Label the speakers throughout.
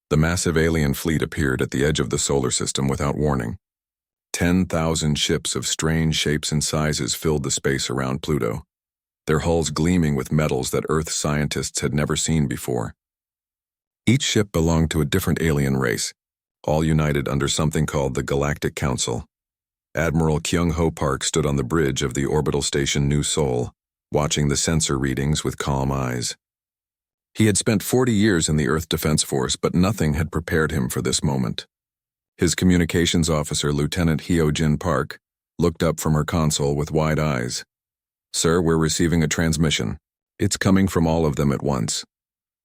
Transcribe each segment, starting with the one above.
Speaker 1: The massive alien fleet appeared at the edge of the solar system without warning. 10,000 ships of strange shapes and sizes filled the space around Pluto, their hulls gleaming with metals that Earth scientists had never seen before. Each ship belonged to a different alien race, all united under something called the Galactic Council. Admiral Kyung-ho Park stood on the bridge of the orbital station New Seoul, watching the sensor readings with calm eyes. He had spent 40 years in the Earth Defense Force, but nothing had prepared him for this moment. His communications officer, Lieutenant Hyo-jin Park, looked up from her console with wide eyes. "Sir, we're receiving a transmission. It's coming from all of them at once."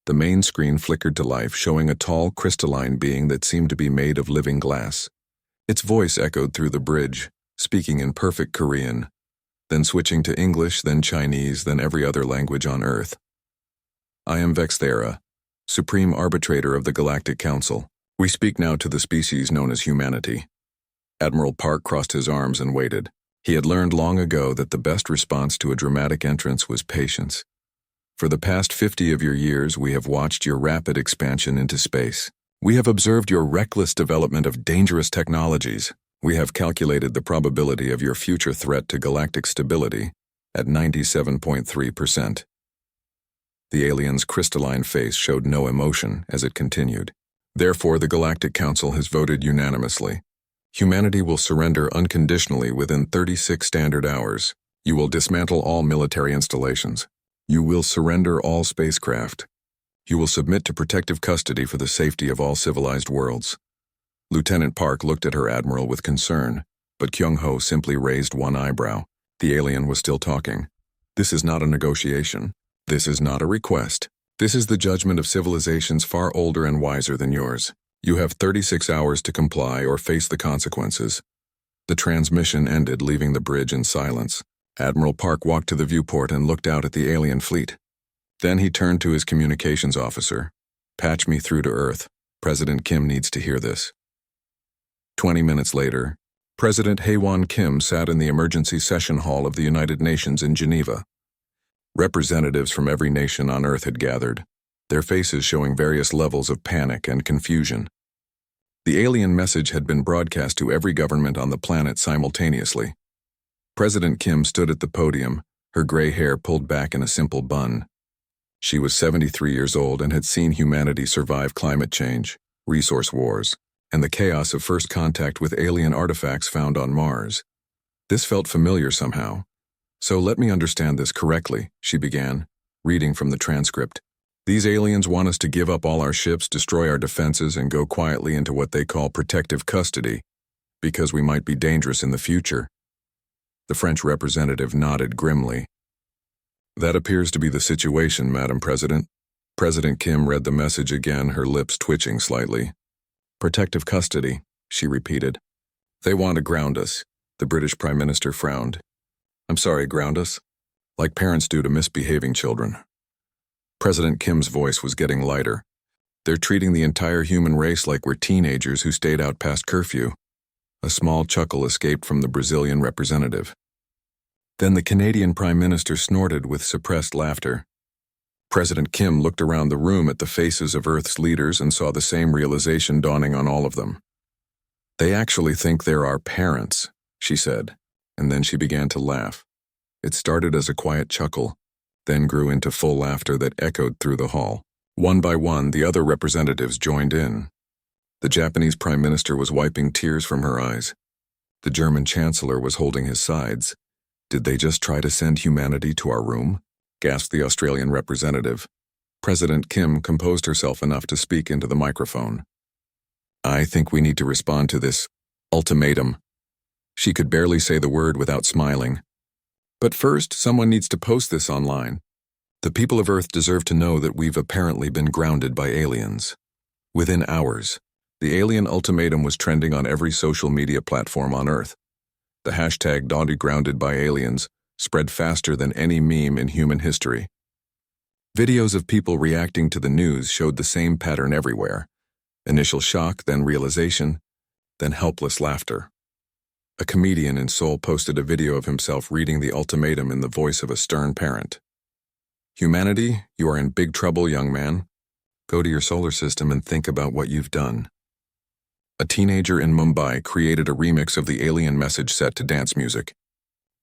Speaker 1: The main screen flickered to life, showing a tall, crystalline being that seemed to be made of living glass. Its voice echoed through the bridge, speaking in perfect Korean, then switching to English, then Chinese, then every other language on Earth. "I am Vexthera, Supreme Arbitrator of the Galactic Council. We speak now to the species known as humanity." Admiral Park crossed his arms and waited. He had learned long ago that the best response to a dramatic entrance was patience. "For the past 50 of your years, we have watched your rapid expansion into space. We have observed your reckless development of dangerous technologies. We have calculated the probability of your future threat to galactic stability at 97.3%. The alien's crystalline face showed no emotion as it continued. "Therefore, the Galactic Council has voted unanimously. Humanity will surrender unconditionally within 36 standard hours. You will dismantle all military installations. You will surrender all spacecraft. You will submit to protective custody for the safety of all civilized worlds." Lieutenant Park looked at her admiral with concern, but Kyung-ho simply raised one eyebrow. The alien was still talking. "This is not a negotiation. This is not a request. This is the judgment of civilizations far older and wiser than yours. You have 36 hours to comply or face the consequences." The transmission ended, leaving the bridge in silence. Admiral Park walked to the viewport and looked out at the alien fleet. Then he turned to his communications officer. "Patch me through to Earth. President Kim needs to hear this." 20 minutes later, President Haewon Kim sat in the emergency session hall of the United Nations in Geneva. Representatives from every nation on Earth had gathered, their faces showing various levels of panic and confusion. The alien message had been broadcast to every government on the planet simultaneously. President Kim stood at the podium, her gray hair pulled back in a simple bun. She was 73 years old and had seen humanity survive climate change, resource wars, and the chaos of first contact with alien artifacts found on Mars. This felt familiar somehow. "So let me understand this correctly," she began, reading from the transcript. "These aliens want us to give up all our ships, destroy our defenses, and go quietly into what they call protective custody, because we might be dangerous in the future." The French representative nodded grimly. "That appears to be the situation, Madam President." President Kim read the message again, her lips twitching slightly. "Protective custody," she repeated. "They want to ground us." The British Prime Minister frowned. "I'm sorry, ground us? Like parents do to misbehaving children." President Kim's voice was getting lighter. "They're treating the entire human race like we're teenagers who stayed out past curfew." A small chuckle escaped from the Brazilian representative. Then the Canadian Prime Minister snorted with suppressed laughter. President Kim looked around the room at the faces of Earth's leaders and saw the same realization dawning on all of them. "They actually think they're our parents," she said, and then she began to laugh. It started as a quiet chuckle, then grew into full laughter that echoed through the hall. One by one, the other representatives joined in. The Japanese Prime Minister was wiping tears from her eyes. The German Chancellor was holding his sides. "Did they just try to send humanity to our room?" gasped the Australian representative. President Kim composed herself enough to speak into the microphone. "I think we need to respond to this ultimatum." She could barely say the word without smiling. "But first, someone needs to post this online. The people of Earth deserve to know that we've apparently been grounded by aliens." Within hours, the alien ultimatum was trending on every social media platform on Earth. The hashtag #GroundedByAliens spread faster than any meme in human history. Videos of people reacting to the news showed the same pattern everywhere. Initial shock, then realization, then helpless laughter. A comedian in Seoul posted a video of himself reading the ultimatum in the voice of a stern parent. "Humanity, you are in big trouble, young man. Go to your solar system and think about what you've done. A teenager in Mumbai created a remix of the alien message set to dance music.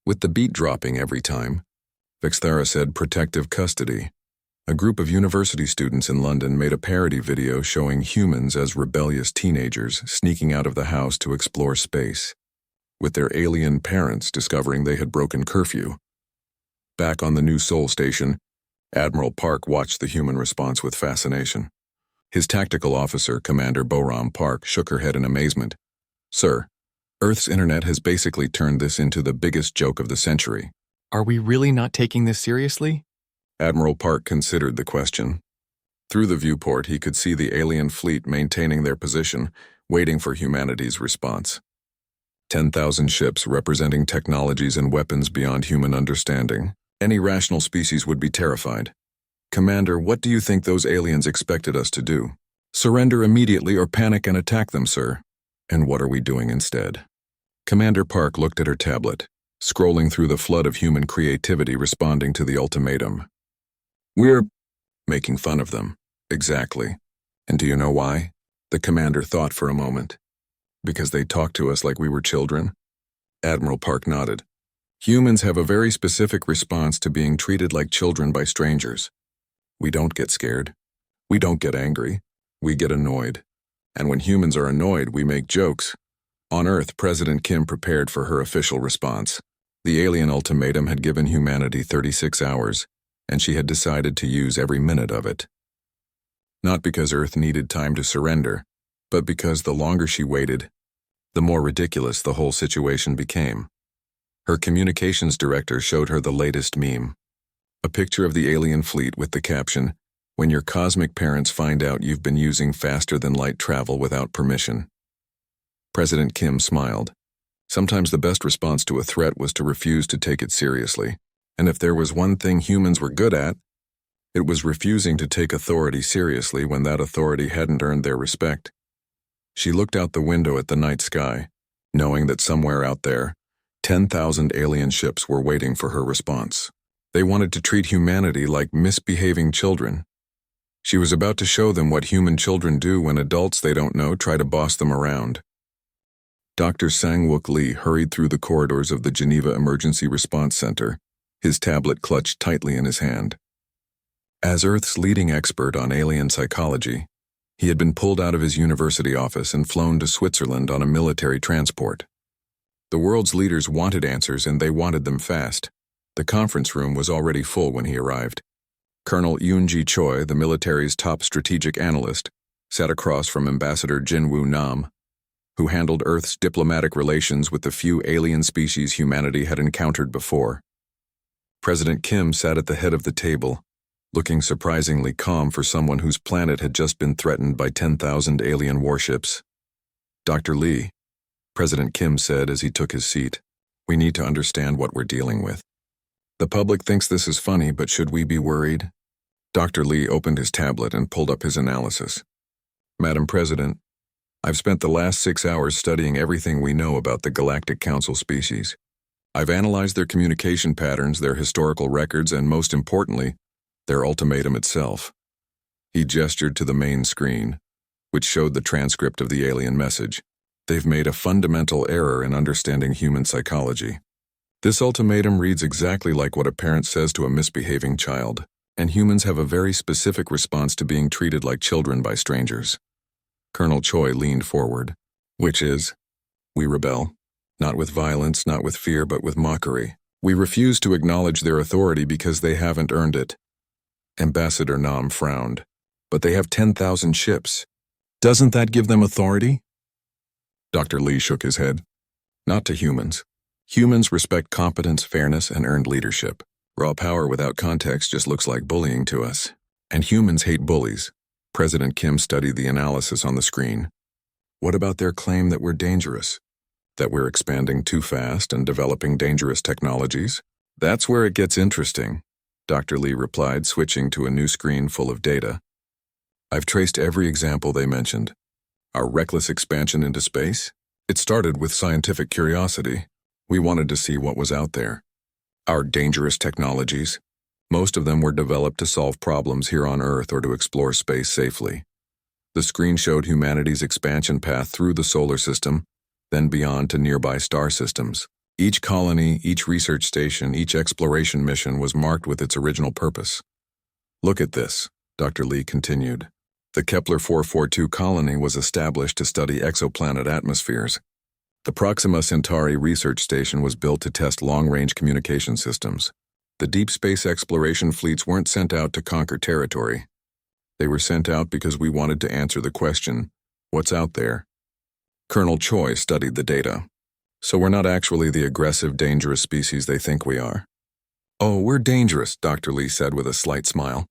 Speaker 1: With the beat dropping every time, Vixthara said protective custody. A group of university students in London made a parody video showing humans as rebellious teenagers sneaking out of the house to explore space, with their alien parents discovering they had broken curfew. Back on the new Sol station, Admiral Park watched the human response with fascination. His tactical officer, Commander Boram Park, shook her head in amazement. "Sir, Earth's internet has basically turned this into the biggest joke of the century."
Speaker 2: Are we really not taking this seriously?
Speaker 1: Admiral Park considered the question. Through the viewport, he could see the alien fleet maintaining their position, waiting for humanity's response. 10,000 ships representing technologies and weapons beyond human understanding. Any rational species would be terrified. "Commander, what do you think those aliens expected us to do? Surrender immediately or panic and attack them, sir. And what are we doing instead?" Commander Park looked at her tablet, scrolling through the flood of human creativity responding to the ultimatum. "We're making fun of them." "Exactly. And do you know why?" The commander thought for a moment. "Because they talk to us like we were children?" Admiral Park nodded. "Humans have a very specific response to being treated like children by strangers. We don't get scared. We don't get angry. We get annoyed. And when humans are annoyed, we make jokes." On Earth, President Kim prepared for her official response. The alien ultimatum had given humanity 36 hours, and she had decided to use every minute of it. Not because Earth needed time to surrender, but because the longer she waited, the more ridiculous the whole situation became. Her communications director showed her the latest meme. A picture of the alien fleet with the caption, "When your cosmic parents find out you've been using faster-than-light travel without permission." President Kim smiled. Sometimes the best response to a threat was to refuse to take it seriously, and if there was one thing humans were good at, it was refusing to take authority seriously when that authority hadn't earned their respect. She looked out the window at the night sky, knowing that somewhere out there, 10,000 alien ships were waiting for her response. They wanted to treat humanity like misbehaving children. She was about to show them what human children do when adults they don't know try to boss them around. Dr. Sang-Wook Lee hurried through the corridors of the Geneva Emergency Response Center, his tablet clutched tightly in his hand. As Earth's leading expert on alien psychology, he had been pulled out of his university office and flown to Switzerland on a military transport. The world's leaders wanted answers, and they wanted them fast. The conference room was already full when he arrived. Colonel Yoon-ji Choi, the military's top strategic analyst, sat across from Ambassador Jin-Woo Nam, who handled Earth's diplomatic relations with the few alien species humanity had encountered before. President Kim sat at the head of the table, looking surprisingly calm for someone whose planet had just been threatened by 10,000 alien warships. "Dr. Lee," President Kim said as he took his seat, "we need to understand what we're dealing with. The public thinks this is funny, but should we be worried?" Dr. Lee opened his tablet and pulled up his analysis. "Madam President, I've spent the last 6 hours studying everything we know about the Galactic Council species. I've analyzed their communication patterns, their historical records, and most importantly, their ultimatum itself." He gestured to the main screen, which showed the transcript of the alien message. "They've made a fundamental error in understanding human psychology. This ultimatum reads exactly like what a parent says to a misbehaving child, and humans have a very specific response to being treated like children by strangers." Colonel Choi leaned forward. "Which is, we rebel. Not with violence, not with fear, but with mockery. We refuse to acknowledge their authority because they haven't earned it." Ambassador Nam frowned. "But they have 10,000 ships. Doesn't that give them authority?" Dr. Lee shook his head. "Not to humans. Humans respect competence, fairness, and earned leadership. Raw power without context just looks like bullying to us. And humans hate bullies." President Kim studied the analysis on the screen. "What about their claim that we're dangerous? That we're expanding too fast and developing dangerous technologies?" "That's where it gets interesting," Dr. Lee replied, switching to a new screen full of data. "I've traced every example they mentioned. Our reckless expansion into space? It started with scientific curiosity. We wanted to see what was out there. Our dangerous technologies? Most of them were developed to solve problems here on Earth or to explore space safely. The screen showed humanity's expansion path through the solar system, then beyond to nearby star systems. Each colony, each research station, each exploration mission was marked with its original purpose. "Look at this," Dr. Lee continued. "The Kepler 442 colony was established to study exoplanet atmospheres. The Proxima Centauri research station was built to test long-range communication systems. The deep space exploration fleets weren't sent out to conquer territory. They were sent out because we wanted to answer the question, what's out there?" Colonel Choi studied the data. "So we're not actually the aggressive, dangerous species they think we are." "Oh, we're dangerous," Dr. Lee said with a slight smile.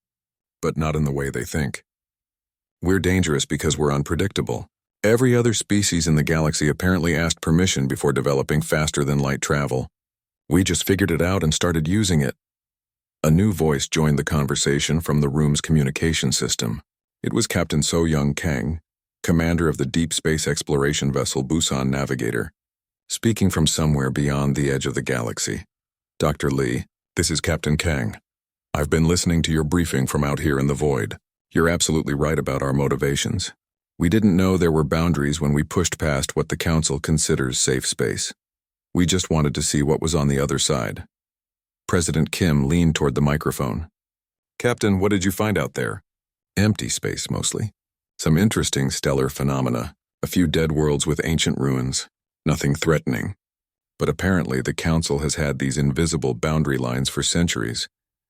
Speaker 1: "But not in the way they think. We're dangerous because we're unpredictable. Every other species in the galaxy apparently asked permission before developing faster-than-light travel. We just figured it out and started using it." A new voice joined the conversation from the room's communication system. It was Captain So-Young Kang, commander of the deep space exploration vessel Busan Navigator, speaking from somewhere beyond the edge of the galaxy. "Dr. Lee, this is Captain Kang. I've been listening to your briefing from out here in the void. You're absolutely right about our motivations. We didn't know there were boundaries when we pushed past what the Council considers safe space. We just wanted to see what was on the other side." President Kim leaned toward the microphone. "Captain, what did you find out there?" "Empty space, mostly. Some interesting stellar phenomena, a few dead worlds with ancient ruins. Nothing threatening. But apparently the Council has had these invisible boundary lines for centuries,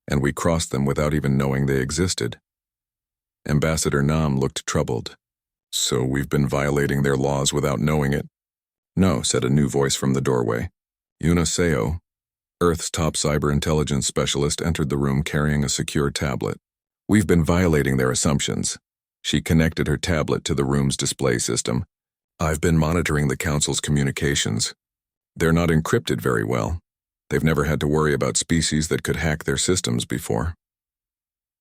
Speaker 1: and we crossed them without even knowing they existed." Ambassador Nam looked troubled. "So we've been violating their laws without knowing it?" "No," said a new voice from the doorway. Yuna Seo, Earth's top cyber intelligence specialist, entered the room carrying a secure tablet. "We've been violating their assumptions." She connected her tablet to the room's display system. "I've been monitoring the Council's communications. They're not encrypted very well. They've never had to worry about species that could hack their systems before."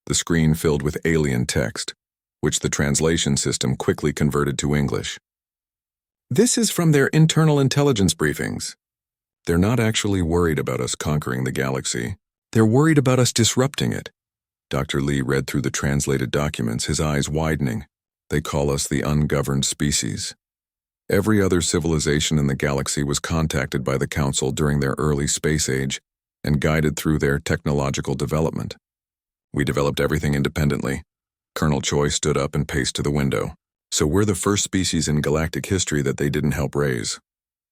Speaker 1: The screen filled with alien text, which the translation system quickly converted to English. "This is from their internal intelligence briefings. They're not actually worried about us conquering the galaxy. They're worried about us disrupting it." Dr. Lee read through the translated documents, his eyes widening. "They call us the ungoverned species. Every other civilization in the galaxy was contacted by the Council during their early space age and guided through their technological development. We developed everything independently." Colonel Choi stood up and paced to the window. "So we're the first species in galactic history that they didn't help raise."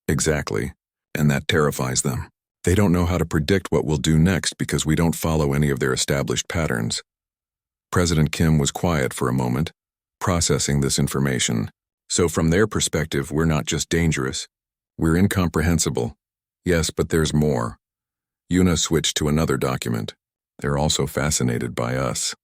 Speaker 1: "Exactly. And that terrifies them. They don't know how to predict what we'll do next because we don't follow any of their established patterns." President Kim was quiet for a moment, processing this information. "So from their perspective, we're not just dangerous. We're incomprehensible. Yes, but there's more." Yuna switched to another document. "They're also fascinated by us.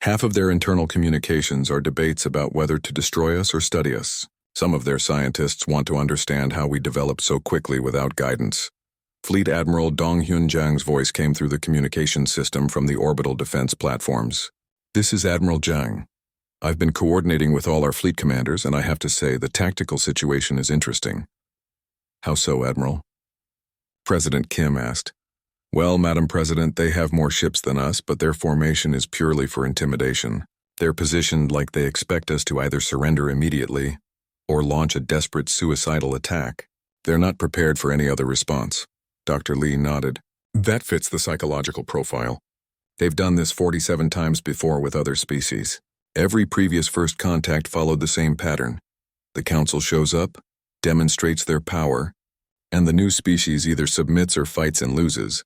Speaker 1: Half of their internal communications are debates about whether to destroy us or study us. Some of their scientists want to understand how we developed so quickly without guidance." Fleet Admiral Dong Hyun-jang's voice came through the communication system from the orbital defense platforms. "This is Admiral Jang. I've been coordinating with all our fleet commanders, and I have to say the tactical situation is interesting." "How so, Admiral?" President Kim asked. "Well, Madam President, they have more ships than us, but their formation is purely for intimidation. They're positioned like they expect us to either surrender immediately or launch a desperate suicidal attack. They're not prepared for any other response." Dr. Lee nodded. "That fits the psychological profile. They've done this 47 times before with other species. Every previous first contact followed the same pattern. The Council shows up, demonstrates their power, and the new species either submits or fights and loses.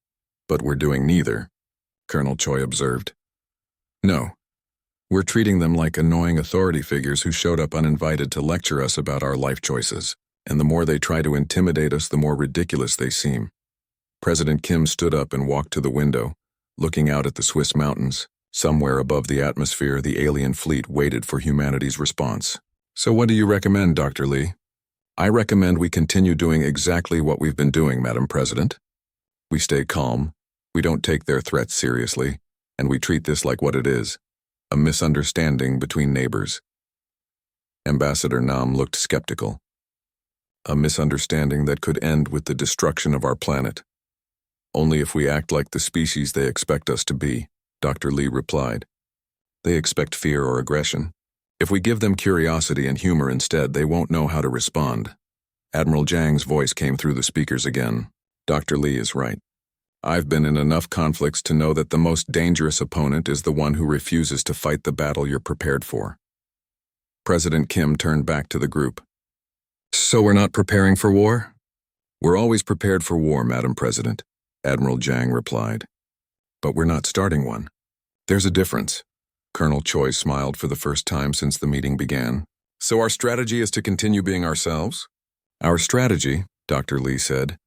Speaker 1: But we're doing neither," Colonel Choi observed. "No. We're treating them like annoying authority figures who showed up uninvited to lecture us about our life choices. And the more they try to intimidate us, the more ridiculous they seem." President Kim stood up and walked to the window, looking out at the Swiss mountains. Somewhere above the atmosphere, the alien fleet waited for humanity's response. "So what do you recommend, Dr. Lee?" "I recommend we continue doing exactly what we've been doing, Madam President. We stay calm, we don't take their threats seriously, and we treat this like what it is, a misunderstanding between neighbors." Ambassador Nam looked skeptical. "A misunderstanding that could end with the destruction of our planet. Only if we act like the species they expect us to be." Dr. Lee replied. They expect fear or aggression. If we give them curiosity and humor instead, they won't know how to respond. Admiral Zhang's voice came through the speakers again. Dr. Lee is right. I've been in enough conflicts to know that the most dangerous opponent is the one who refuses to fight the battle you're prepared for. President Kim turned back to the group. So we're not preparing for war? We're always prepared for war, Madam President, Admiral Zhang replied. But we're not starting one. There's a difference. Colonel Choi smiled for the first time since the meeting began. So our strategy is to continue being ourselves? Our strategy, Dr. Lee said,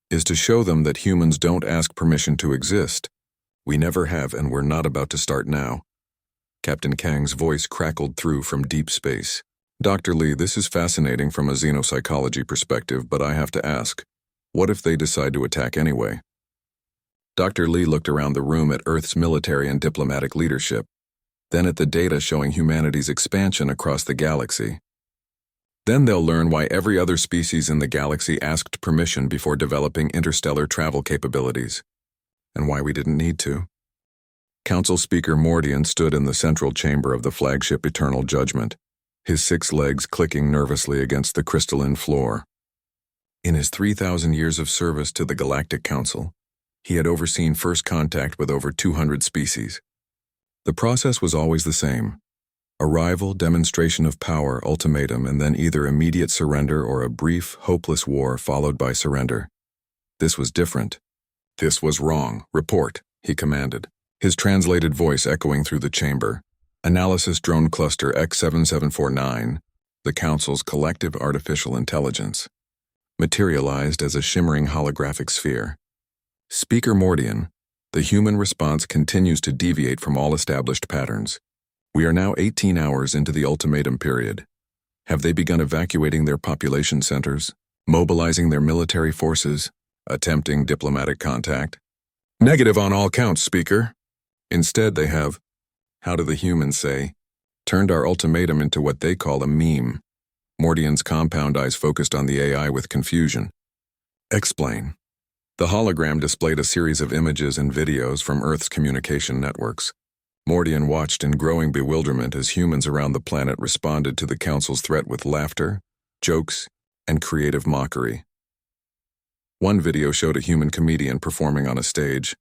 Speaker 1: is to show them that humans don't ask permission to exist. We never have, and we're not about to start now. Captain Kang's voice crackled through from deep space. Dr. Lee, this is fascinating from a xenopsychology perspective, but I have to ask, what if they decide to attack anyway? Dr. Lee looked around the room at Earth's military and diplomatic leadership, then at the data showing humanity's expansion across the galaxy. Then they'll learn why every other species in the galaxy asked permission before developing interstellar travel capabilities, and why we didn't need to. Council Speaker Mordian stood in the central chamber of the flagship Eternal Judgment, his 6 legs clicking nervously against the crystalline floor. In his 3,000 years of service to the Galactic Council, he had overseen first contact with over 200 species. The process was always the same. Arrival, demonstration of power, ultimatum, and then either immediate surrender or a brief, hopeless war followed by surrender. This was different. This was wrong. Report, he commanded, his translated voice echoing through the chamber. Analysis Drone Cluster X7749, the Council's collective artificial intelligence, materialized as a shimmering holographic sphere. Speaker Mordian, the human response continues to deviate from all established patterns. We are now 18 hours into the ultimatum period. Have they begun evacuating their population centers, mobilizing their military forces, attempting diplomatic contact? Negative on all counts, Speaker. Instead, they have, how do the humans say, turned our ultimatum into what they call a meme. Mordian's compound eyes focused on the AI with confusion. Explain. The hologram displayed a series of images and videos from Earth's communication networks. Mordian watched in growing bewilderment as humans around the planet responded to the Council's threat with laughter, jokes, and creative mockery. One video showed a human comedian performing on a stage.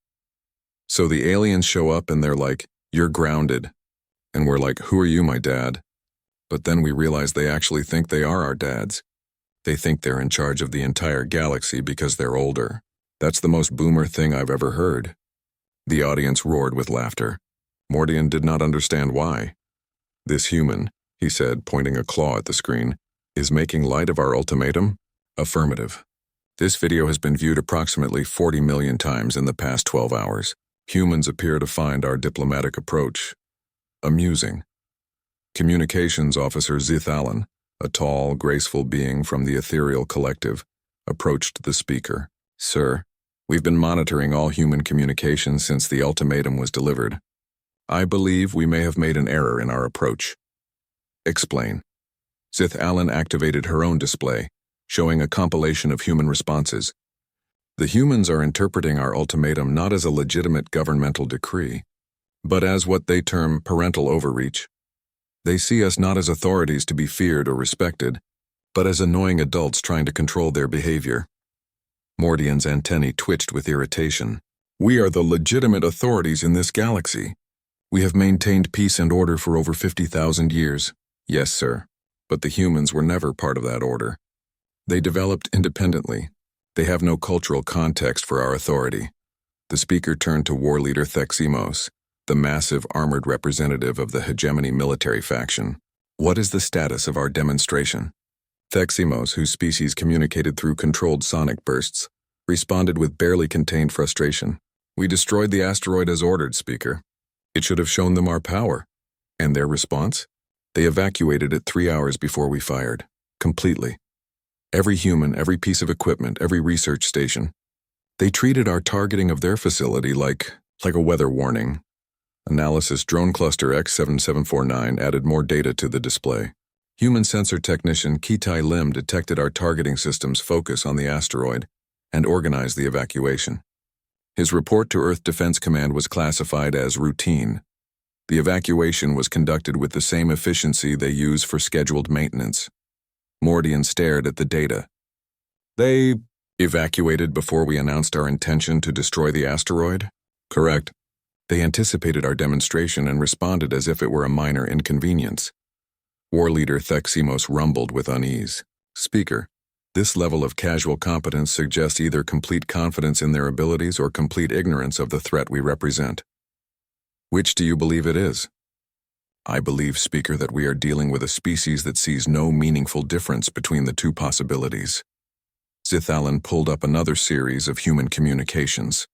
Speaker 1: So the aliens show up and they're like, "You're grounded." And we're like, "Who are you, my dad?" But then we realize they actually think they are our dads. They think they're in charge of the entire galaxy because they're older. That's the most boomer thing I've ever heard. The audience roared with laughter. Mordian did not understand why. This human, he said, pointing a claw at the screen, is making light of our ultimatum? Affirmative. This video has been viewed approximately 40 million times in the past 12 hours. Humans appear to find our diplomatic approach amusing. Communications Officer Zith Allen, a tall, graceful being from the Ethereal Collective, approached the speaker. Sir, we've been monitoring all human communications since the ultimatum was delivered. I believe we may have made an error in our approach. Explain. Zith Allen activated her own display, showing a compilation of human responses. The humans are interpreting our ultimatum not as a legitimate governmental decree, but as what they term parental overreach. They see us not as authorities to be feared or respected, but as annoying adults trying to control their behavior. Mordian's antennae twitched with irritation. We are the legitimate authorities in this galaxy. We have maintained peace and order for over 50,000 years. Yes, sir, but the humans were never part of that order. They developed independently. They have no cultural context for our authority. The speaker turned to war leader Theximos, the massive armored representative of the hegemony military faction. What is the status of our demonstration? Theximos, whose species communicated through controlled sonic bursts, responded with barely contained frustration. We destroyed the asteroid as ordered, Speaker. It should have shown them our power. And their response? They evacuated it 3 hours before we fired. Completely. Every human, every piece of equipment, every research station. They treated our targeting of their facility like a weather warning. Analysis Drone Cluster X7749 added more data to the display. Human sensor technician Kitai Lim detected our targeting system's focus on the asteroid and organized the evacuation. His report to Earth Defense Command was classified as routine. The evacuation was conducted with the same efficiency they use for scheduled maintenance. Mordian stared at the data. They evacuated before we announced our intention to destroy the asteroid? Correct. They anticipated our demonstration and responded as if it were a minor inconvenience. War Leader Theximos rumbled with unease. Speaker, this level of casual competence suggests either complete confidence in their abilities or complete ignorance of the threat we represent. Which do you believe it is? I believe, Speaker, that we are dealing with a species that sees no meaningful difference between the two possibilities. Zithalan pulled up another series of human communications.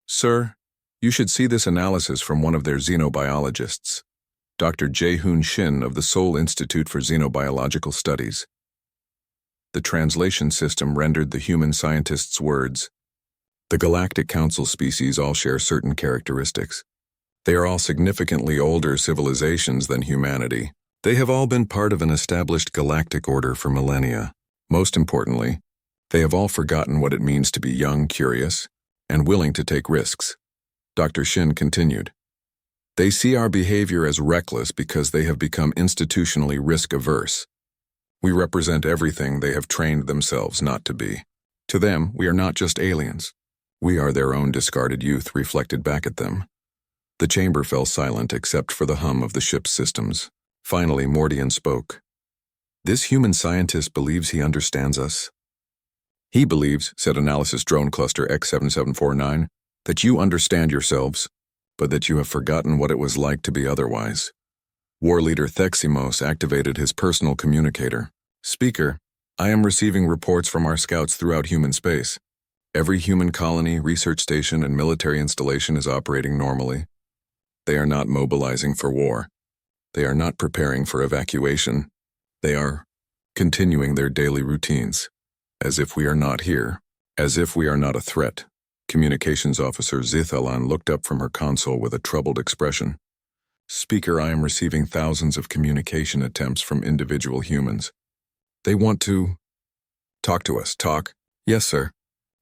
Speaker 1: Sir, you should see this analysis from one of their xenobiologists, Dr. Jae-hoon Shin of the Seoul Institute for Xenobiological Studies. The translation system rendered the human scientist's words. The Galactic Council species all share certain characteristics. They are all significantly older civilizations than humanity. They have all been part of an established galactic order for millennia. Most importantly, they have all forgotten what it means to be young, curious, and willing to take risks. Dr. Shin continued. They see our behavior as reckless because they have become institutionally risk-averse. We represent everything they have trained themselves not to be. To them, we are not just aliens. We are their own discarded youth reflected back at them. The chamber fell silent except for the hum of the ship's systems. Finally, Mordian spoke. This human scientist believes he understands us. He believes, said Analysis Drone Cluster X7749, that you understand yourselves, but that you have forgotten what it was like to be otherwise. War Leader Theximos activated his personal communicator. Speaker, I am receiving reports from our scouts throughout human space. Every human colony, research station, and military installation is operating normally. They are not mobilizing for war. They are not preparing for evacuation. They are continuing their daily routines, as if we are not here, as if we are not a threat. Communications Officer Zithalan looked up from her console with a troubled expression. Speaker, I am receiving thousands of communication attempts from individual humans. They want to talk to us. Talk? Yes, sir.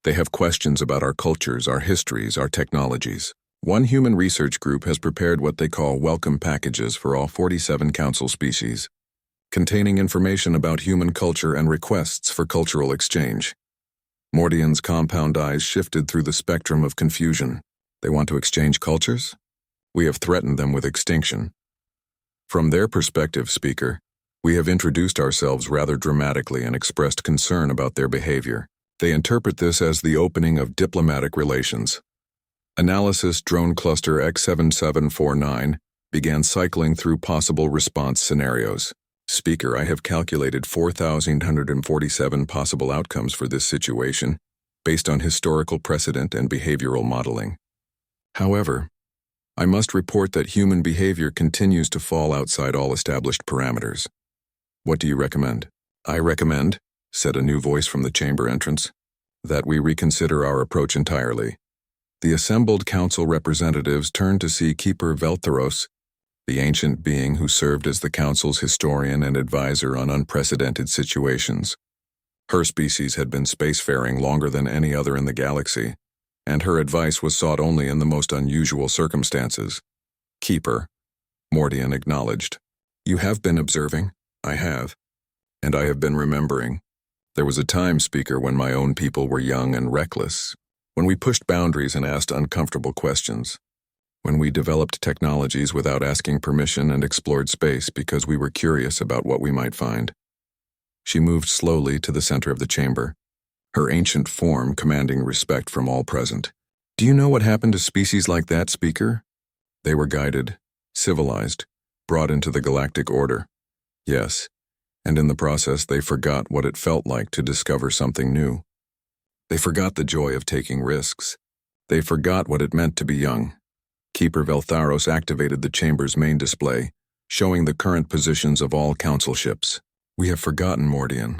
Speaker 1: They have questions about our cultures, our histories, our technologies. One human research group has prepared what they call welcome packages for all 47 council species, containing information about human culture and requests for cultural exchange. Mordian's compound eyes shifted through the spectrum of confusion. They want to exchange cultures? We have threatened them with extinction. From their perspective, Speaker, we have introduced ourselves rather dramatically and expressed concern about their behavior. They interpret this as the opening of diplomatic relations. Analysis Drone Cluster X7749 began cycling through possible response scenarios. Speaker, I have calculated 4,147 possible outcomes for this situation, based on historical precedent and behavioral modeling. However, I must report that human behavior continues to fall outside all established parameters. What do you recommend? I recommend, said a new voice from the chamber entrance, that we reconsider our approach entirely. The assembled council representatives turned to see Keeper Veltheros, the ancient being who served as the council's historian and advisor on unprecedented situations. Her species had been spacefaring longer than any other in the galaxy, and her advice was sought only in the most unusual circumstances. Keeper, Mordian acknowledged. You have been observing. I have. And I have been remembering. There was a time, Speaker, when my own people were young and reckless, when we pushed boundaries and asked uncomfortable questions, when we developed technologies without asking permission and explored space because we were curious about what we might find. She moved slowly to the center of the chamber, her ancient form commanding respect from all present. Do you know what happened to species like that, Speaker? They were guided, civilized, brought into the galactic order. Yes, and in the process they forgot what it felt like to discover something new. They forgot the joy of taking risks. They forgot what it meant to be young. Keeper Veltharos activated the chamber's main display, showing the current positions of all council ships. We have forgotten, Mordian,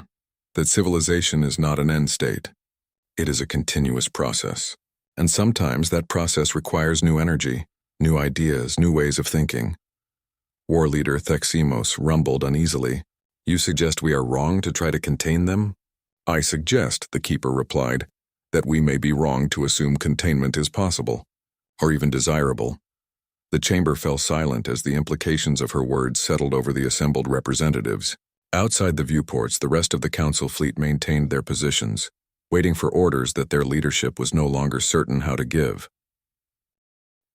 Speaker 1: that civilization is not an end state. It is a continuous process. And sometimes that process requires new energy, new ideas, new ways of thinking. War Leader Theximos rumbled uneasily. You suggest we are wrong to try to contain them? I suggest, the Keeper replied, that we may be wrong to assume containment is possible, or even desirable. The chamber fell silent as the implications of her words settled over the assembled representatives. Outside the viewports, the rest of the council fleet maintained their positions, waiting for orders that their leadership was no longer certain how to give.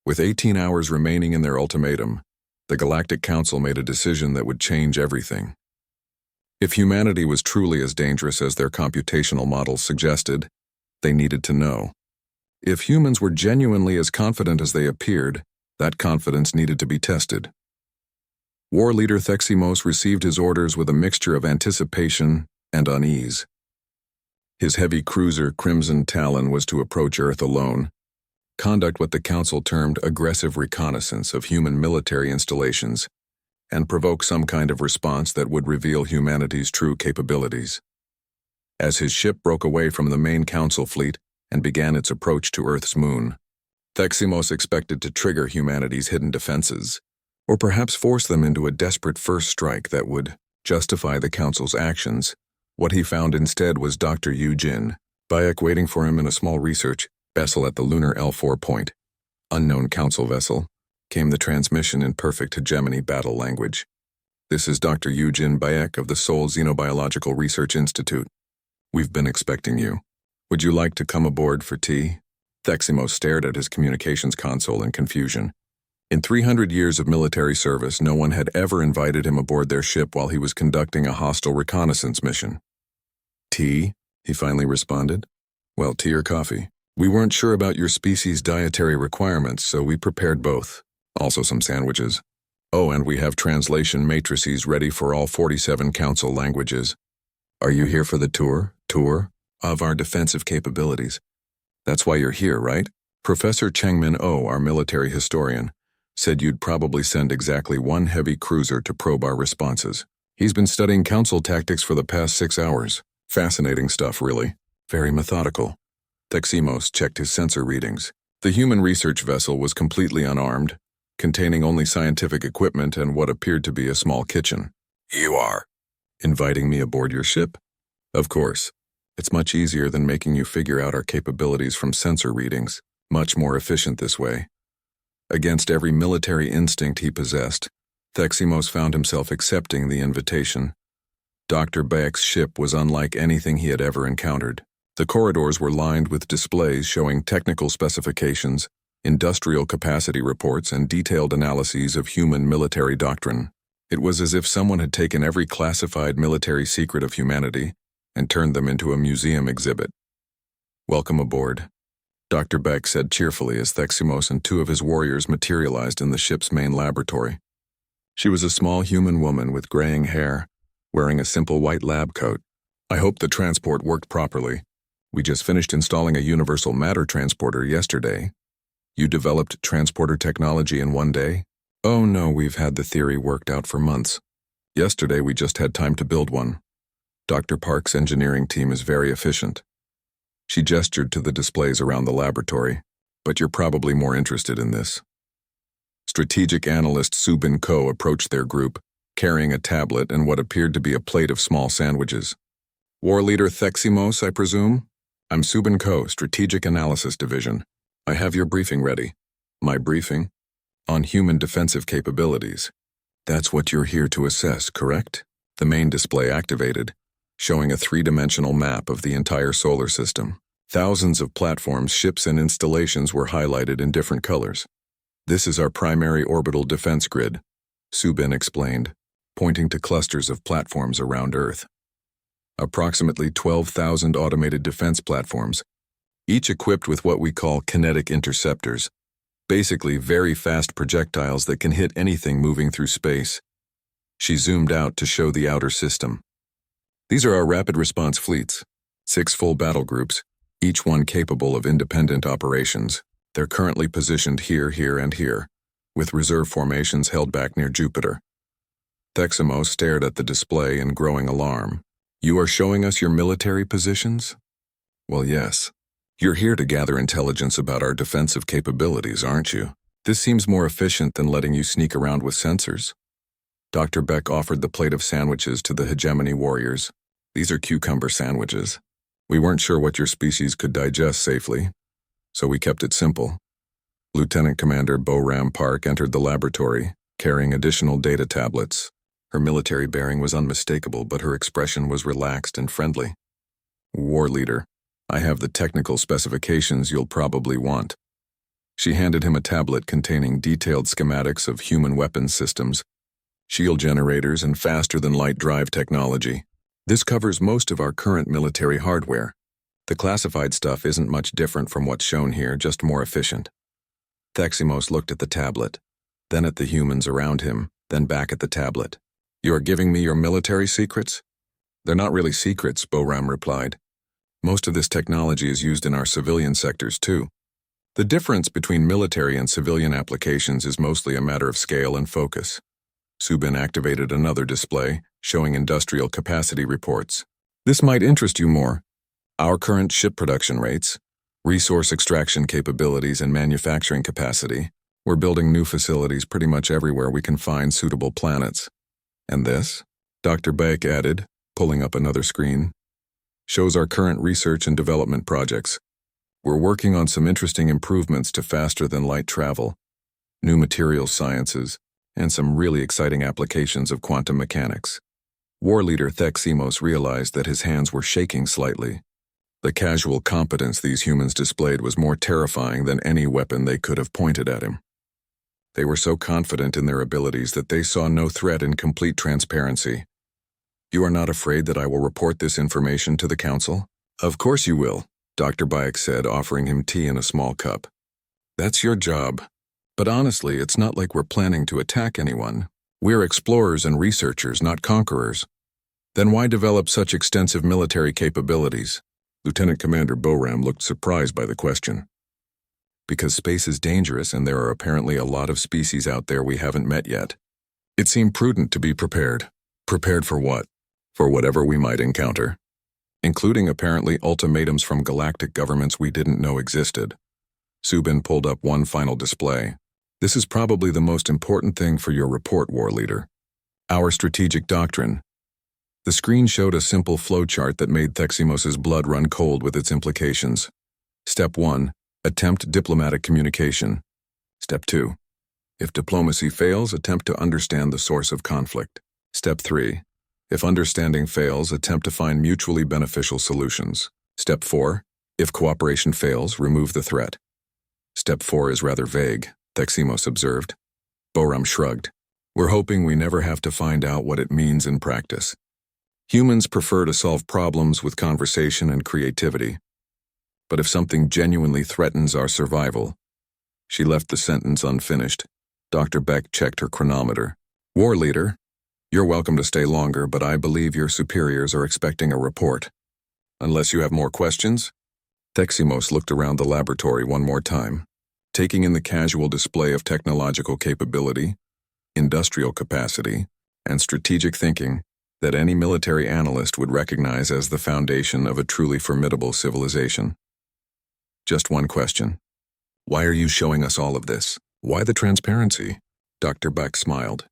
Speaker 1: With 18 hours remaining in their ultimatum, the Galactic Council made a decision that would change everything. If humanity was truly as dangerous as their computational models suggested, they needed to know. If humans were genuinely as confident as they appeared, that confidence needed to be tested. War leader Theximos received his orders with a mixture of anticipation and unease. His heavy cruiser Crimson Talon was to approach Earth alone, conduct what the Council termed aggressive reconnaissance of human military installations, and provoke some kind of response that would reveal humanity's true capabilities. As his ship broke away from the main Council fleet and began its approach to Earth's moon, Theximos expected to trigger humanity's hidden defenses, or perhaps force them into a desperate first strike that would justify the Council's actions. What he found instead was Dr. Eugene Bayek waiting for him in a small research vessel at the lunar L4 point. Unknown Council vessel, came the transmission in perfect hegemony battle language. This is Dr. Eugene Bayek of the Seoul Xenobiological Research Institute. We've been expecting you. Would you like to come aboard for tea? Theximos stared at his communications console in confusion. In 300 years of military service, no one had ever invited him aboard their ship while he was conducting a hostile reconnaissance mission. Tea? He finally responded. Well, tea or coffee? We weren't sure about your species' dietary requirements, so we prepared both. Also some sandwiches. Oh, and we have translation matrices ready for all 47 council languages. Are you here for the tour of our defensive capabilities? That's why you're here, right? Professor Chengmin Oh, our military historian, said you'd probably send exactly one heavy cruiser to probe our responses. He's been studying council tactics for the past 6 hours. Fascinating stuff, really. Very methodical. Theximos checked his sensor readings. The human research vessel was completely unarmed, containing only scientific equipment and what appeared to be a small kitchen. You are inviting me aboard your ship? Of course. It's much easier than making you figure out our capabilities from sensor readings. Much more efficient this way. Against every military instinct he possessed, Theximos found himself accepting the invitation. Dr. Bayek's ship was unlike anything he had ever encountered. The corridors were lined with displays showing technical specifications, industrial capacity reports, and detailed analyses of human military doctrine. It was as if someone had taken every classified military secret of humanity and turned them into a museum exhibit. Welcome aboard, Dr. Beck said cheerfully as Theximos and 2 of his warriors materialized in the ship's main laboratory. She was a small human woman with graying hair, wearing a simple white lab coat. I hope the transport worked properly. We just finished installing a universal matter transporter yesterday. You developed transporter technology in 1 day? Oh no, we've had the theory worked out for months. Yesterday we just had time to build one. Dr. Park's engineering team is very efficient. She gestured to the displays around the laboratory, but you're probably more interested in this. Strategic analyst Subin Ko approached their group, carrying a tablet and what appeared to be a plate of small sandwiches. War leader Theximos, I presume? I'm Subin Ko, Strategic Analysis Division. I have your briefing ready. My briefing? On human defensive capabilities. That's what you're here to assess, correct? The main display activated, showing a 3-dimensional map of the entire solar system. Thousands of platforms, ships, and installations were highlighted in different colors. This is our primary orbital defense grid, Subin explained, pointing to clusters of platforms around Earth. Approximately 12,000 automated defense platforms, each equipped with what we call kinetic interceptors, basically very fast projectiles that can hit anything moving through space. She zoomed out to show the outer system. These are our rapid response fleets, 6 full battle groups, each one capable of independent operations. They're currently positioned here, and here, with reserve formations held back near Jupiter. Theximos stared at the display in growing alarm. You are showing us your military positions? Well, yes. You're here to gather intelligence about our defensive capabilities, aren't you? This seems more efficient than letting you sneak around with sensors. Dr. Beck offered the plate of sandwiches to the hegemony warriors. These are cucumber sandwiches. We weren't sure what your species could digest safely, so we kept it simple. Lieutenant Commander Bo-Ram Park entered the laboratory, carrying additional data tablets. Her military bearing was unmistakable, but her expression was relaxed and friendly. War Leader, I have the technical specifications you'll probably want. She handed him a tablet containing detailed schematics of human weapons systems, shield generators, and faster-than-light drive technology. This covers most of our current military hardware. The classified stuff isn't much different from what's shown here, just more efficient. Theximos looked at the tablet, then at the humans around him, then back at the tablet. You are giving me your military secrets? They're not really secrets, Bo-Ram replied. Most of this technology is used in our civilian sectors too. The difference between military and civilian applications is mostly a matter of scale and focus. Subin activated another display, showing industrial capacity reports. This might interest you more. Our current ship production rates, resource extraction capabilities, and manufacturing capacity. We're building new facilities pretty much everywhere we can find suitable planets. And this, Dr. Baek added, pulling up another screen, shows our current research and development projects. We're working on some interesting improvements to faster-than-light travel, new materials sciences, and some really exciting applications of quantum mechanics. War Leader Theximos realized that his hands were shaking slightly. The casual competence these humans displayed was more terrifying than any weapon they could have pointed at him. They were so confident in their abilities that they saw no threat in complete transparency. You are not afraid that I will report this information to the Council? Of course you will, Dr. Baek said, offering him tea in a small cup. That's your job. But honestly, it's not like we're planning to attack anyone. We're explorers and researchers, not conquerors. Then why develop such extensive military capabilities? Lieutenant Commander Bo-Ram looked surprised by the question. Because space is dangerous and there are apparently a lot of species out there we haven't met yet. It seemed prudent to be prepared. Prepared for what? For whatever we might encounter. Including apparently ultimatums from galactic governments we didn't know existed. Subin pulled up one final display. This is probably the most important thing for your report, War Leader. Our strategic doctrine. The screen showed a simple flowchart that made Theximos' blood run cold with its implications. Step 1. Attempt diplomatic communication. Step 2. If diplomacy fails, attempt to understand the source of conflict. Step 3. If understanding fails, attempt to find mutually beneficial solutions. Step 4. If cooperation fails, remove the threat. Step 4 is rather vague, Theximos observed. Bo-Ram shrugged. We're hoping we never have to find out what it means in practice. Humans prefer to solve problems with conversation and creativity. But if something genuinely threatens our survival... She left the sentence unfinished. Dr. Beck checked her chronometer. War Leader, you're welcome to stay longer, but I believe your superiors are expecting a report. Unless you have more questions? Theximos looked around the laboratory one more time, taking in the casual display of technological capability, industrial capacity, and strategic thinking that any military analyst would recognize as the foundation of a truly formidable civilization. Just one question. Why are you showing us all of this? Why the transparency? Dr. Beck smiled.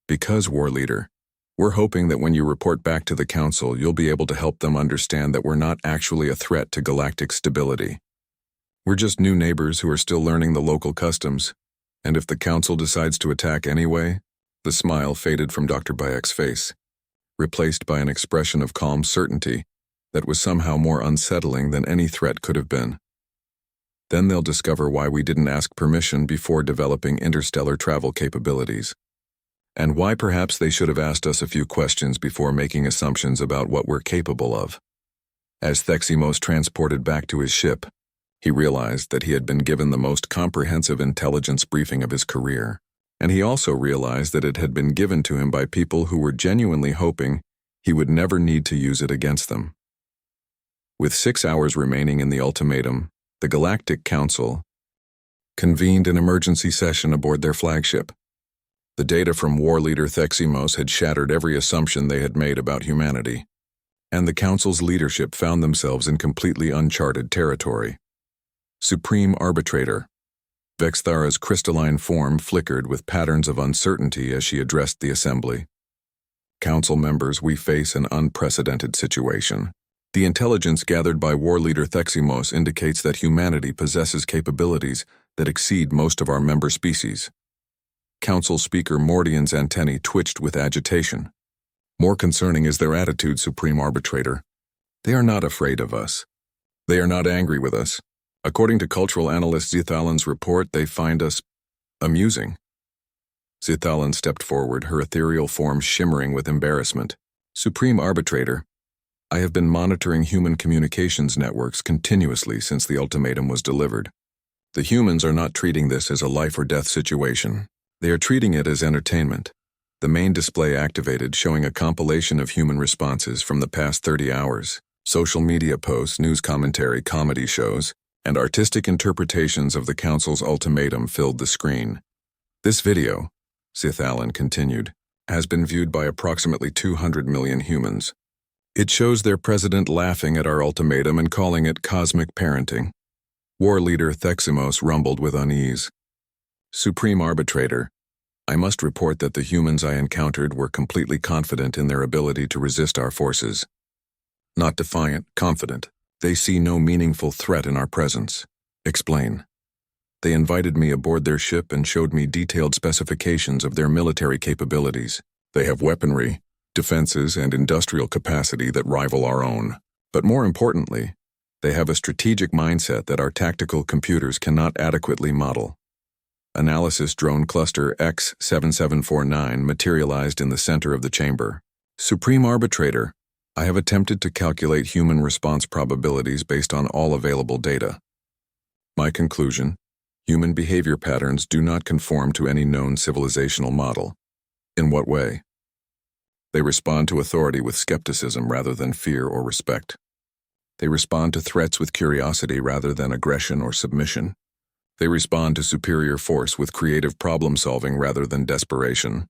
Speaker 1: Because, War Leader, we're hoping that when you report back to the Council, you'll be able to help them understand that we're not actually a threat to galactic stability. We're just new neighbors who are still learning the local customs, and if the Council decides to attack anyway, the smile faded from Dr. Bayek's face, replaced by an expression of calm certainty that was somehow more unsettling than any threat could have been. Then they'll discover why we didn't ask permission before developing interstellar travel capabilities, and why perhaps they should have asked us a few questions before making assumptions about what we're capable of. As Theximos transported back to his ship, he realized that he had been given the most comprehensive intelligence briefing of his career, and he also realized that it had been given to him by people who were genuinely hoping he would never need to use it against them. With 6 hours remaining in the ultimatum, the Galactic Council convened an emergency session aboard their flagship. The data from War Leader Theximos had shattered every assumption they had made about humanity, and the Council's leadership found themselves in completely uncharted territory. Supreme Arbitrator. Vexthara's crystalline form flickered with patterns of uncertainty as she addressed the assembly. Council members, we face an unprecedented situation. The intelligence gathered by war leader Theximos indicates that humanity possesses capabilities that exceed most of our member species. Council Speaker Mordian's antennae twitched with agitation. More concerning is their attitude, Supreme Arbitrator. They are not afraid of us. They are not angry with us. According to cultural analyst Zithalan's report, they find us amusing. Zithalan stepped forward, her ethereal form shimmering with embarrassment. Supreme Arbitrator, I have been monitoring human communications networks continuously since the ultimatum was delivered. The humans are not treating this as a life-or-death situation. They are treating it as entertainment. The main display activated, showing a compilation of human responses from the past 30 hours. Social media posts, news commentary, comedy shows, and artistic interpretations of the Council's ultimatum filled the screen. This video, Zithalan continued, has been viewed by approximately 200 million humans. It shows their president laughing at our ultimatum and calling it cosmic parenting. War leader Theximos rumbled with unease. Supreme Arbitrator, I must report that the humans I encountered were completely confident in their ability to resist our forces. Not defiant, confident. They see no meaningful threat in our presence. Explain. They invited me aboard their ship and showed me detailed specifications of their military capabilities. They have weaponry, defenses, and industrial capacity that rival our own. But more importantly, they have a strategic mindset that our tactical computers cannot adequately model. Analysis drone cluster X7749 materialized in the center of the chamber. Supreme Arbitrator, I have attempted to calculate human response probabilities based on all available data. My conclusion: human behavior patterns do not conform to any known civilizational model. In what way? They respond to authority with skepticism rather than fear or respect. They respond to threats with curiosity rather than aggression or submission. They respond to superior force with creative problem-solving rather than desperation.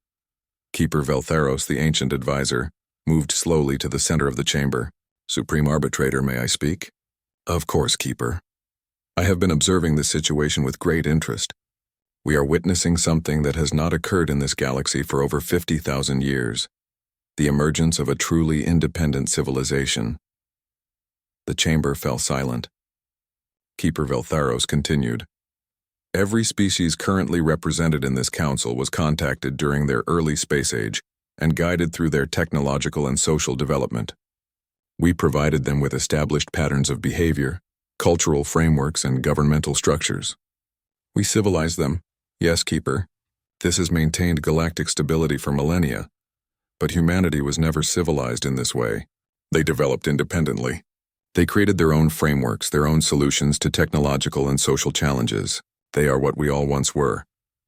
Speaker 1: Keeper Veltheros, the ancient advisor, moved slowly to the center of the chamber. Supreme Arbitrator, may I speak? Of course, Keeper. I have been observing this situation with great interest. We are witnessing something that has not occurred in this galaxy for over 50,000 years. The emergence of a truly independent civilization. The chamber fell silent. Keeper Veltheros continued. Every species currently represented in this council was contacted during their early space age and guided through their technological and social development. We provided them with established patterns of behavior, cultural frameworks, and governmental structures. We civilized them. Yes, Keeper. This has maintained galactic stability for millennia. But humanity was never civilized in this way. They developed independently. They created their own frameworks, their own solutions to technological and social challenges. They are what we all once were,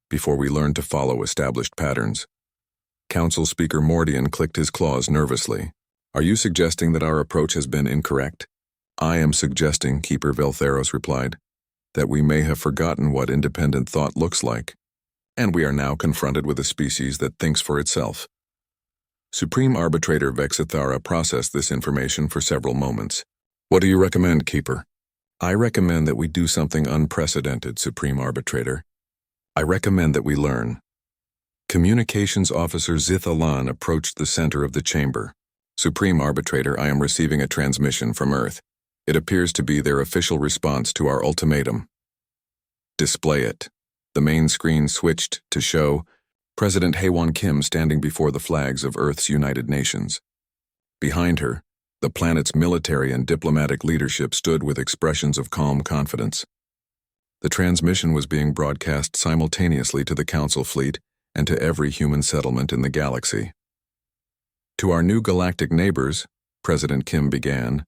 Speaker 1: before we learned to follow established patterns. Council Speaker Mordian clicked his claws nervously. Are you suggesting that our approach has been incorrect? I am suggesting, Keeper Veltheros replied, that we may have forgotten what independent thought looks like, and we are now confronted with a species that thinks for itself. Supreme Arbitrator Vexithara processed this information for several moments. What do you recommend, Keeper? I recommend that we do something unprecedented, Supreme Arbitrator. I recommend that we learn. Communications Officer Zithalan approached the center of the chamber. Supreme Arbitrator, I am receiving a transmission from Earth. It appears to be their official response to our ultimatum. Display it. The main screen switched to show President Haewon Kim standing before the flags of Earth's United Nations. Behind her, the planet's military and diplomatic leadership stood with expressions of calm confidence. The transmission was being broadcast simultaneously to the Council fleet and to every human settlement in the galaxy. To our new galactic neighbors, President Kim began,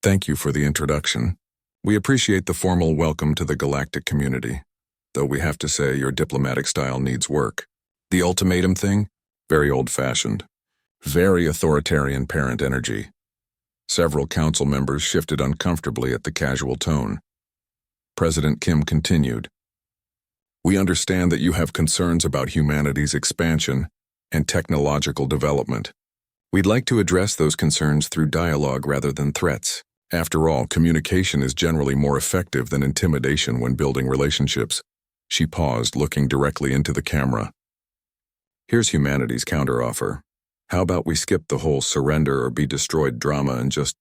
Speaker 1: thank you for the introduction. We appreciate the formal welcome to the galactic community, though we have to say your diplomatic style needs work. The ultimatum thing? Very old-fashioned. Very authoritarian parent energy. Several council members shifted uncomfortably at the casual tone. President Kim continued, we understand that you have concerns about humanity's expansion and technological development. We'd like to address those concerns through dialogue rather than threats. After all, communication is generally more effective than intimidation when building relationships. She paused, looking directly into the camera. Here's humanity's counteroffer. How about we skip the whole surrender or be destroyed drama and just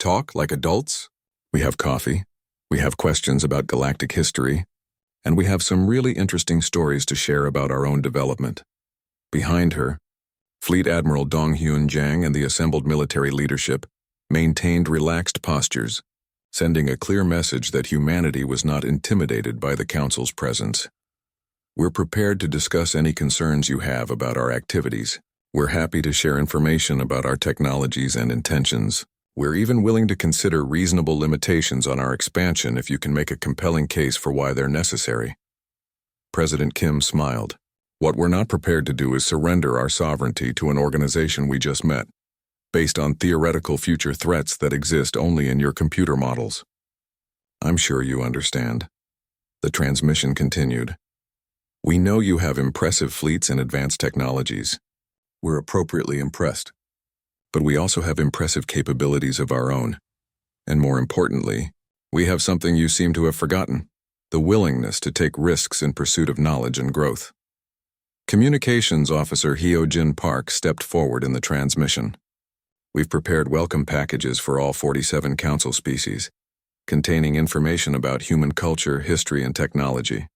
Speaker 1: Talk like adults? We have coffee, we have questions about galactic history, and we have some really interesting stories to share about our own development. Behind her, Fleet Admiral Donghyun Jang and the assembled military leadership maintained relaxed postures, sending a clear message that humanity was not intimidated by the Council's presence. We're prepared to discuss any concerns you have about our activities. We're happy to share information about our technologies and intentions. We're even willing to consider reasonable limitations on our expansion if you can make a compelling case for why they're necessary. President Kim smiled. What we're not prepared to do is surrender our sovereignty to an organization we just met, based on theoretical future threats that exist only in your computer models. I'm sure you understand. The transmission continued. We know you have impressive fleets and advanced technologies. We're appropriately impressed. But we also have impressive capabilities of our own. And more importantly, we have something you seem to have forgotten: the willingness to take risks in pursuit of knowledge and growth. Communications Officer Hyo-jin Park stepped forward in the transmission. We've prepared welcome packages for all 47 Council species, containing information about human culture, history, and technology.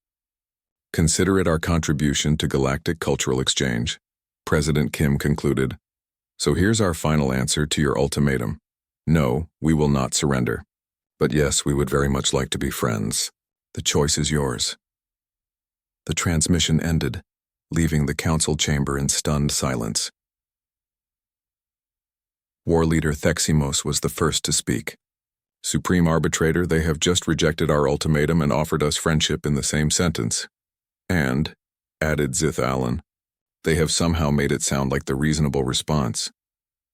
Speaker 1: Consider it our contribution to galactic cultural exchange, President Kim concluded. So here's our final answer to your ultimatum. No, we will not surrender. But yes, we would very much like to be friends. The choice is yours. The transmission ended, leaving the council chamber in stunned silence. War Leader Theximos was the first to speak. Supreme Arbitrator, they have just rejected our ultimatum and offered us friendship in the same sentence. And, added Zith Allen, they have somehow made it sound like the reasonable response.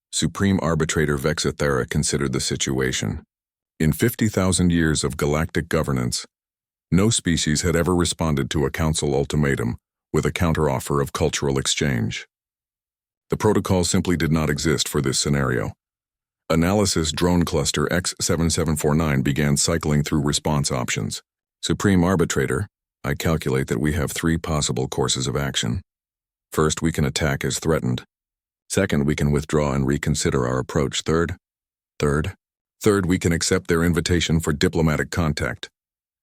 Speaker 1: Supreme Arbitrator Vexithera considered the situation. In 50,000 years of galactic governance, no species had ever responded to a council ultimatum with a counteroffer of cultural exchange. The protocol simply did not exist for this scenario. Analysis Drone Cluster X7749 began cycling through response options. Supreme Arbitrator, I calculate that we have 3 possible courses of action. First, we can attack as threatened. Second, we can withdraw and reconsider our approach. Third, we can accept their invitation for diplomatic contact.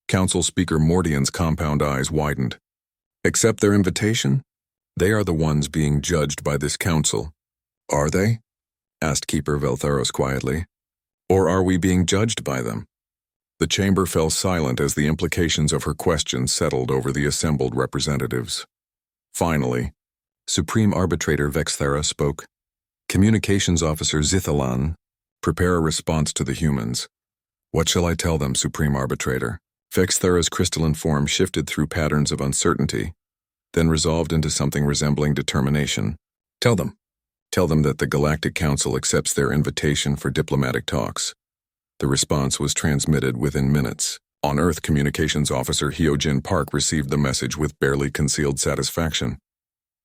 Speaker 1: Council Speaker Mordian's compound eyes widened. Accept their invitation? They are the ones being judged by this council. Are they? Asked Keeper Veltheros quietly. Or are we being judged by them? The chamber fell silent as the implications of her question settled over the assembled representatives. Finally, Supreme Arbitrator Vexthera spoke. Communications Officer Zithalan, prepare a response to the humans. What shall I tell them, Supreme Arbitrator? Vexthera's crystalline form shifted through patterns of uncertainty, then resolved into something resembling determination. Tell them that the Galactic Council accepts their invitation for diplomatic talks. The response was transmitted within minutes. On Earth, Communications Officer Hyo-jin Park received the message with barely concealed satisfaction.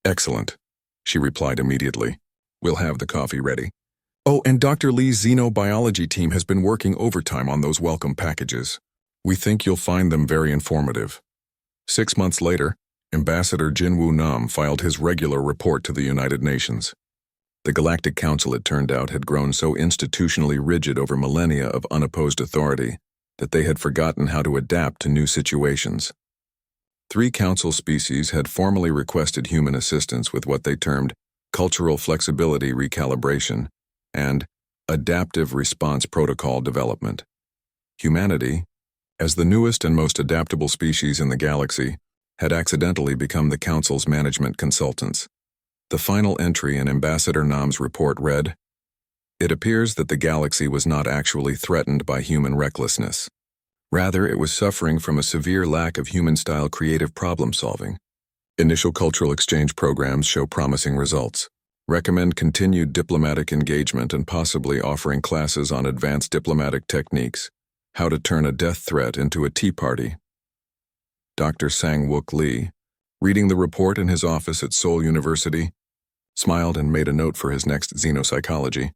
Speaker 1: Excellent, she replied immediately. We'll have the coffee ready. Oh, and Dr. Lee's xenobiology team has been working overtime on those welcome packages. We think you'll find them very informative. 6 months later, Ambassador Jinwoo Nam filed his regular report to the United Nations. The Galactic Council, it turned out, had grown so institutionally rigid over millennia of unopposed authority that they had forgotten how to adapt to new situations. 3 council species had formally requested human assistance with what they termed cultural flexibility recalibration and adaptive response protocol development. Humanity, as the newest and most adaptable species in the galaxy, had accidentally become the Council's management consultants. The final entry in Ambassador Nam's report read, "It appears that the galaxy was not actually threatened by human recklessness. Rather, it was suffering from a severe lack of human-style creative problem-solving. Initial cultural exchange programs show promising results. Recommend continued diplomatic engagement and possibly offering classes on advanced diplomatic techniques, how to turn a death threat into a tea party." Dr. Sang-wook Lee, reading the report in his office at Seoul University, smiled and made a note for his next xenopsychology.